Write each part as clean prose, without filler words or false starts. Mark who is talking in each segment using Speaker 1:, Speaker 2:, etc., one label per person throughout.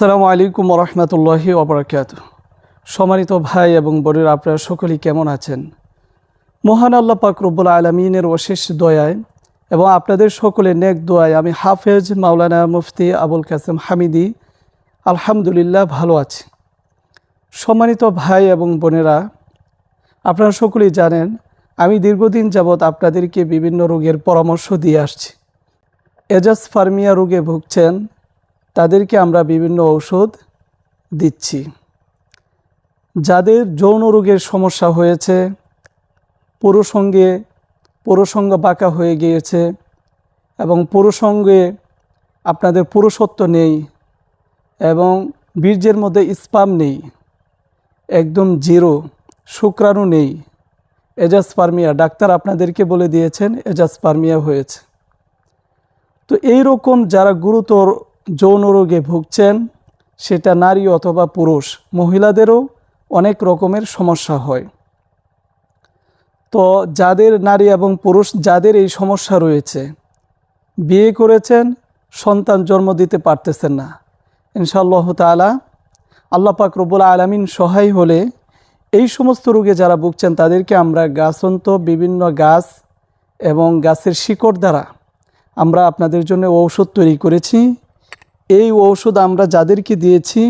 Speaker 1: আসসালামু আলাইকুম রহমতুল্লাহি ওবরাকাতুহু। সম্মানিত ভাই এবং বোনেরা, আপনারা সকলেই কেমন আছেন? মহান আল্লাহ পাক রব্বুল আলামিনের অশেষ দয়ায় এবং আপনাদের সকলের নেক দোয়ায় আমি হাফেজ মাওলানা মুফতি আবুল কাসেম হামিদি আলহামদুলিল্লাহ ভালো আছি। সম্মানিত ভাই এবং বোনেরা, আপনারা সকলেই জানেন আমি দীর্ঘদিন যাবৎ আপনাদেরকে বিভিন্ন রোগের পরামর্শ দিয়ে আসছি। এজাসপারমিয়া রোগে ভুগছেন তাদেরকে আমরা বিভিন্ন ঔষধ দিচ্ছি। যাদের যৌন রোগের সমস্যা হয়েছে, পুরুষাঙ্গ বাঁকা হয়ে গিয়েছে এবং পুরুষাঙ্গে আপনাদের পুরুষত্ব নেই এবং বীর্যের মধ্যে স্পাম নেই, একদম জিরো, শুক্রাণু নেই, এজাসপারমিয়া, ডাক্তার আপনাদেরকে বলে দিয়েছেন এজাসপারমিয়া হয়েছে। তো এই রকম যারা গুরুতর যৌন রোগে ভুগছেন, সেটা নারী অথবা পুরুষ, মহিলাদেরও অনেক রকমের সমস্যা হয়। তো যাদের নারী এবং পুরুষ যাদের এই সমস্যা রয়েছে, বিয়ে করেছেন, সন্তান জন্ম দিতে পারতেছেন না, ইনশাআল্লাহ তাআলা আল্লাহ পাক রব্বুল আলামিন সহায় হলে এই সমস্ত রোগে যারা ভুগছেন তাদেরকে আমরা গাছন্ত বিভিন্ন গাছ এবং গাছের শিকড় দ্বারা আমরা আপনাদের জন্য ঔষধ তৈরি করেছি। এই ঔষধ আমরা যাদেরকে দিয়েছি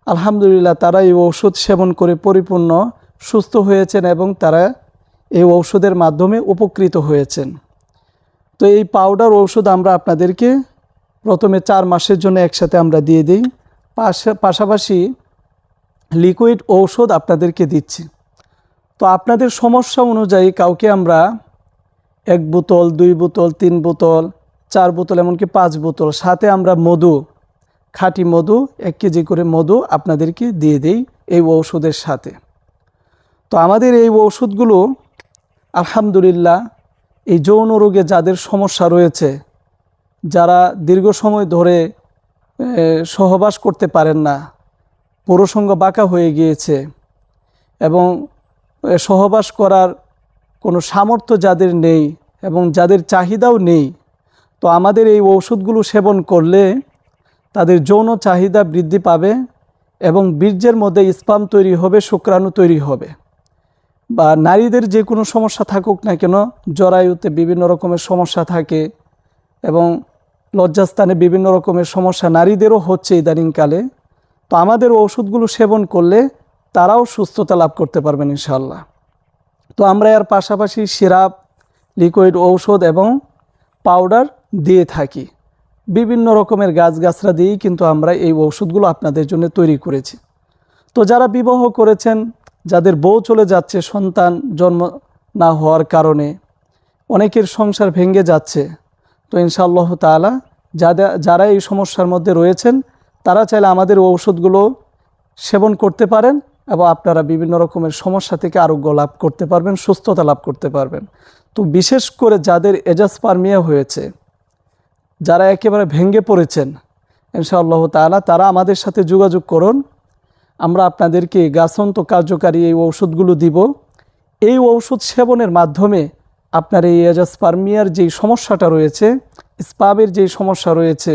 Speaker 1: আলহামদুলিল্লাহ তারা এই ঔষধ সেবন করে পরিপূর্ণ সুস্থ হয়েছেন এবং তারা এই ঔষধের মাধ্যমে উপকৃত হয়েছেন। তো এই পাউডার ঔষধ আমরা আপনাদেরকে প্রথমে 4 মাসের জন্য একসাথে আমরা দিয়ে দিই, পাশাপাশি লিকুইড ঔষধ আপনাদেরকে দিচ্ছি। তো আপনাদের সমস্যা অনুযায়ী কাউকে আমরা 1 বোতল, 2 বোতল, 3 বোতল, 4 বোতল, এমনকি 5 বোতল, সাথে আমরা মধু, খাঁটি মধু 1 কেজি করে মধু আপনাদেরকে দিয়ে দেই এই ঔষধের সাথে। তো আমাদের এই ঔষধগুলো আলহামদুলিল্লাহ এই যৌন রোগে যাদের সমস্যা রয়েছে, যারা দীর্ঘ সময় ধরে সহবাস করতে পারেন না, পুরুষাঙ্গ বাঁকা হয়ে গিয়েছে এবং সহবাস করার কোনো সামর্থ্য যাদের নেই এবং যাদের চাহিদাও নেই, তো আমাদের এই ঔষধগুলো সেবন করলে তাদের যৌন চাহিদা বৃদ্ধি পাবে এবং বীর্যের মধ্যে স্পাম তৈরি হবে, শুক্রাণু তৈরি হবে। বা নারীদের যে কোনো সমস্যা থাকুক না কেন, জরায়ুতে বিভিন্ন রকমের সমস্যা থাকে এবং লজ্জাস্থানে বিভিন্ন রকমের সমস্যা নারীদেরও হচ্ছে ইদানিংকালে, তো আমাদের ওষুধগুলো সেবন করলে তারাও সুস্থতা লাভ করতে পারবেন ইনশাআল্লাহ। তো আমরা এর পাশাপাশি সিরাপ, লিকুইড ঔষধ এবং পাউডার দিয়ে থাকি। বিভিন্ন রকমের গাছগাছরা দিয়েই কিন্তু আমরা এই ঔষধগুলো আপনাদের জন্য তৈরি করেছি। তো যারা বিবাহ করেছেন, যাদের বউ চলে যাচ্ছে সন্তান জন্ম না হওয়ার কারণে, অনেকের সংসার ভেঙে যাচ্ছে, তো ইনশাআল্লাহ তাআলা যারা এই সমস্যার মধ্যে রয়েছেন তারা চাইলে আমাদের ঔষধগুলো সেবন করতে পারেন এবং আপনারা বিভিন্ন রকমের সমস্যা থেকে আরোগ্য লাভ করতে পারবেন, সুস্থতা লাভ করতে পারবেন। তো বিশেষ করে যাদের এজাসপারমিয়া হয়েছে, যারা একেবারে ভেঙে পড়েছেন, ইনশাআল্লাহ তাআলা তারা আমাদের সাথে যোগাযোগ করুন। আমরা আপনাদেরকে গাছন্ত কার্যকারী এই ঔষধগুলো দিব। এই ঔষধ সেবনের মাধ্যমে আপনার এই এজাসপারমিয়ার যেই সমস্যাটা রয়েছে, স্পামের যেই সমস্যা রয়েছে,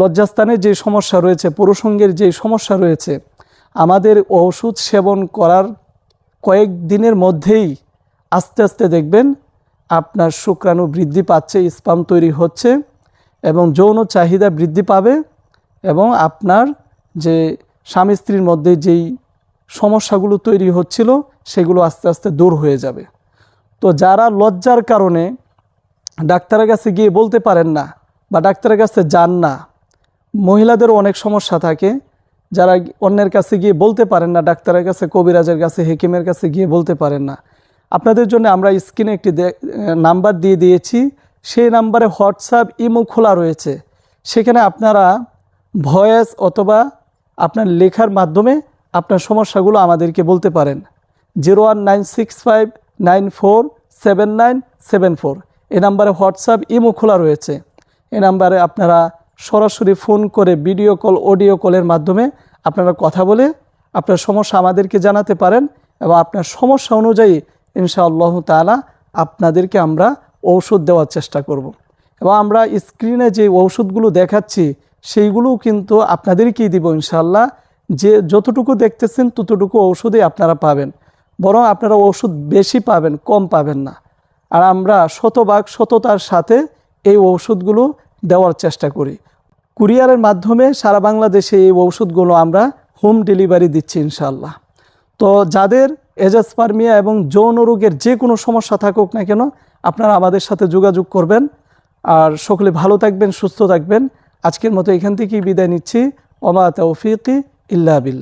Speaker 1: লজ্জাস্থানের যে সমস্যা রয়েছে, পুরুষাঙ্গের যে সমস্যা রয়েছে, আমাদের ওষুধ সেবন করার কয়েক দিনের মধ্যেই আস্তে আস্তে দেখবেন আপনার শুক্রাণু বৃদ্ধি পাচ্ছে, স্পাম তৈরি হচ্ছে এবং যৌন চাহিদা বৃদ্ধি পাবে এবং আপনার যে স্বামী স্ত্রীর মধ্যে যেই সমস্যাগুলো তৈরি হচ্ছিল সেগুলো আস্তে আস্তে দূর হয়ে যাবে। তো যারা লজ্জার কারণে ডাক্তারের কাছে গিয়ে বলতে পারেন না বা ডাক্তারের কাছে যান না, মহিলাদেরও অনেক সমস্যা থাকে, যারা অন্যের কাছে গিয়ে বলতে পারেন না, ডাক্তারের কাছে, কবিরাজের কাছে, হেকিমের কাছে গিয়ে বলতে পারেন না, আপনাদের জন্য আমরা স্ক্রিনে একটি নাম্বার দিয়ে দিয়েছি। সেই নাম্বারে হোয়াটসঅ্যাপ, ইমো খোলা রয়েছে। সেখানে আপনারা ভয়েস অথবা আপনার লেখার মাধ্যমে আপনার সমস্যাগুলো আমাদেরকে বলতে পারেন। 01965947974 এই নাম্বারে হোয়াটসঅ্যাপ, ইমো খোলা রয়েছে। এই নাম্বারে আপনারা সরাসরি ফোন করে ভিডিও কল, অডিও কলের মাধ্যমে আপনারা কথা বলে আপনার সমস্যা আমাদেরকে জানাতে পারেন এবং আপনার সমস্যা অনুযায়ী ইনশাআল্লাহ তাআলা আপনাদেরকে আমরা ঔষধ দেওয়ার চেষ্টা করব। এবং আমরা স্ক্রিনে যে ঔষধগুলো দেখাচ্ছি সেইগুলোও কিন্তু আপনাদেরকেই দিব ইনশাআল্লাহ। যে যতটুকু দেখতেছেন ততটুকু ঔষধই আপনারা পাবেন, বরং আপনারা ওষুধ বেশি পাবেন, কম পাবেন না। আর আমরা শতভাগ সততার সাথে এই ঔষধগুলো দেওয়ার চেষ্টা করি। কুরিয়ারের মাধ্যমে সারা বাংলাদেশে এই ঔষধগুলো আমরা হোম ডেলিভারি দিচ্ছি ইনশাআল্লাহ। তো যাদের এজাসপার্মিয়া এবং যৌন রোগের যে কোনো সমস্যা থাকুক না কেন, আপনারা আমাদের সাথে যোগাযোগ করবেন। আর সকলে ভালো থাকবেন, সুস্থ থাকবেন। আজকের মতো এখান থেকেই বিদায় নিচ্ছি। ওমা তাওফিকি ইল্লা বিল্লাহ।